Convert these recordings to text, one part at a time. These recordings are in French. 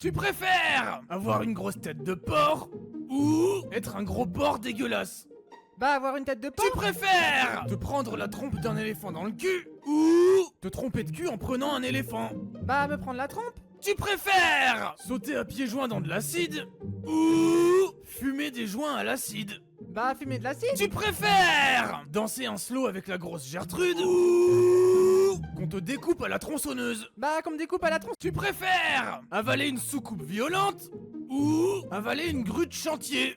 Tu préfères avoir une grosse tête de porc ou être un gros porc dégueulasse? Bah avoir une tête de porc. Tu préfères te prendre la trompe d'un éléphant dans le cul ou te tromper de cul en prenant un éléphant? Bah me prendre la trompe. Tu préfères sauter à pieds joints dans de l'acide ou fumer des joints à l'acide? Bah fumer de l'acide. Tu préfères danser un slow avec la grosse Gertrude ou qu'on te découpe à la tronçonneuse? Bah qu'on me découpe à la tronche. Tu préfères avaler une soucoupe violente ou avaler une grue de chantier?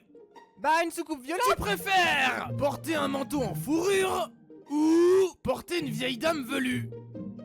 Bah une soucoupe violente. Tu préfères porter un manteau en fourrure ou porter une vieille dame velue?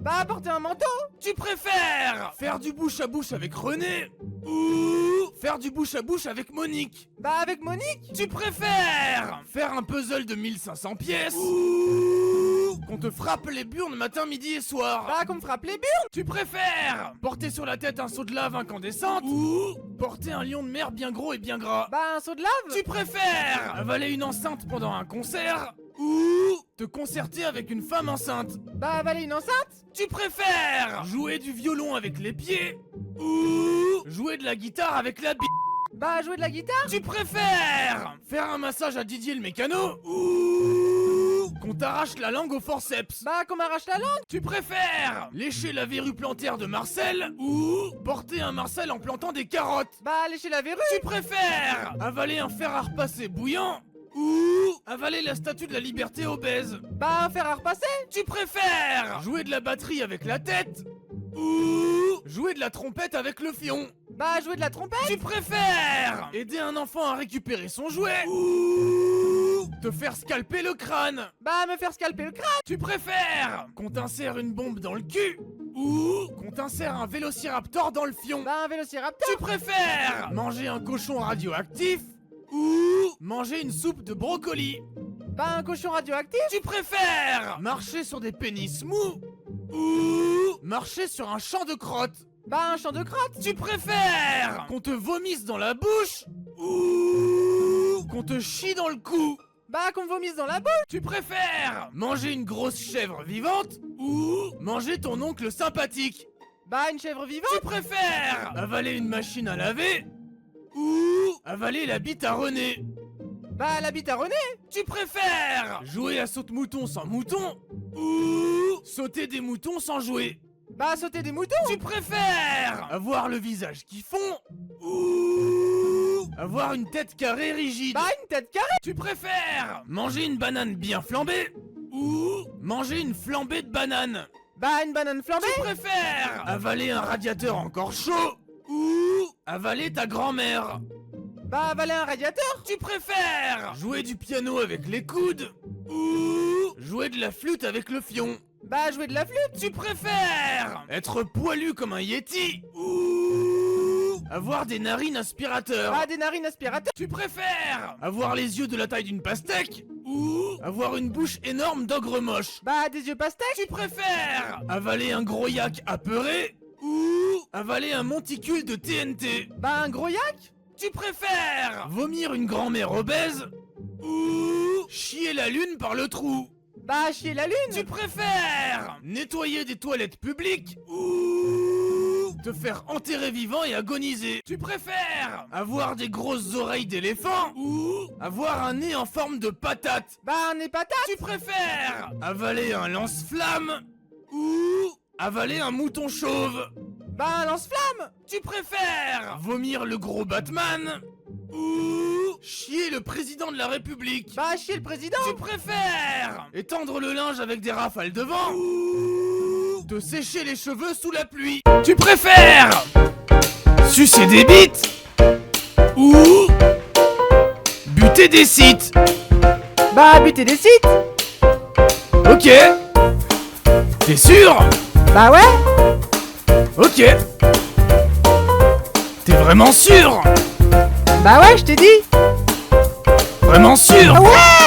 Bah porter un manteau. Tu préfères faire du bouche à bouche avec René ou faire du bouche à bouche avec Monique? Bah avec Monique. Tu préfères faire un puzzle de 1500 pièces ou qu'on te frappe les burnes matin, midi et soir? Bah qu'on me frappe les burnes. Tu préfères porter sur la tête un seau de lave incandescente ou porter un lion de mer bien gros et bien gras? Bah un seau de lave. Tu préfères avaler une enceinte pendant un concert ou te concerter avec une femme enceinte? Bah avaler une enceinte. Tu préfères jouer du violon avec les pieds ou jouer de la guitare avec la bite? Bah jouer de la guitare. Tu préfères faire un massage à Didier le mécano ou qu'on t'arrache la langue au forceps? Bah qu'on m'arrache la langue. Tu préfères lécher la verrue plantaire de Marcel ou porter un Marcel en plantant des carottes? Bah lécher la verrue. Tu préfères avaler un fer à repasser bouillant ou avaler la statue de la liberté obèse? Bah un fer à repasser. Tu préfères jouer de la batterie avec la tête ou jouer de la trompette avec le fion? Bah jouer de la trompette. Tu préfères aider un enfant à récupérer son jouet ou te faire scalper le crâne? Bah me faire scalper le crâne. Tu préfères qu'on t'insère une bombe dans le cul ou qu'on t'insère un vélociraptor dans le fion? Bah un vélociraptor. Tu préfères manger un cochon radioactif ou manger une soupe de brocoli? Bah un cochon radioactif. Tu préfères marcher sur des pénis mous ou marcher sur un champ de crottes? Bah un champ de crottes. Tu préfères qu'on te vomisse dans la bouche ou qu'on te chie dans le cou? Bah qu'on me vomisse dans la bouche. Tu préfères manger une grosse chèvre vivante ou manger ton oncle sympathique? Bah une chèvre vivante. Tu préfères avaler une machine à laver ou avaler la bite à René? Bah la bite à René. Tu préfères jouer à saute-mouton sans mouton ou sauter des moutons sans jouer? Bah sauter des moutons. Tu préfères avoir le visage qui fond ou avoir une tête carrée rigide? Bah une tête carrée. Tu préfères manger une banane bien flambée ou manger une flambée de banane? Bah une banane flambée. Tu préfères avaler un radiateur encore chaud ou avaler ta grand-mère? Bah avaler un radiateur. Tu préfères jouer du piano avec les coudes ou jouer de la flûte avec le fion? Bah jouer de la flûte. Tu préfères être poilu comme un yéti ou avoir des narines aspirateurs? Bah des narines aspirateurs. Tu préfères avoir les yeux de la taille d'une pastèque ou avoir une bouche énorme d'ogre moche? Bah des yeux pastèques. Tu préfères avaler un gros yak apeuré ou avaler un monticule de TNT? Bah un gros yak. Tu préfères vomir une grand-mère obèse ou chier la lune par le trou? Bah chier la lune. Tu préfères nettoyer des toilettes publiques ou te faire enterrer vivant et agoniser? Tu préfères avoir des grosses oreilles d'éléphant ou avoir un nez en forme de patate? Bah un nez patate. Tu préfères avaler un lance-flamme ou avaler un mouton chauve? Bah un lance-flamme. Tu préfères vomir le gros Batman ou chier le président de la République? Bah chier le président. Tu préfères étendre le linge avec des rafales de vent ou te sécher les cheveux sous la pluie? Tu préfères sucer des bites ou buter des sites? Bah buter des sites. Ok. T'es sûr? Bah ouais. Ok. T'es vraiment sûr? Bah ouais je t'ai dit. Vraiment sûr? Ouais.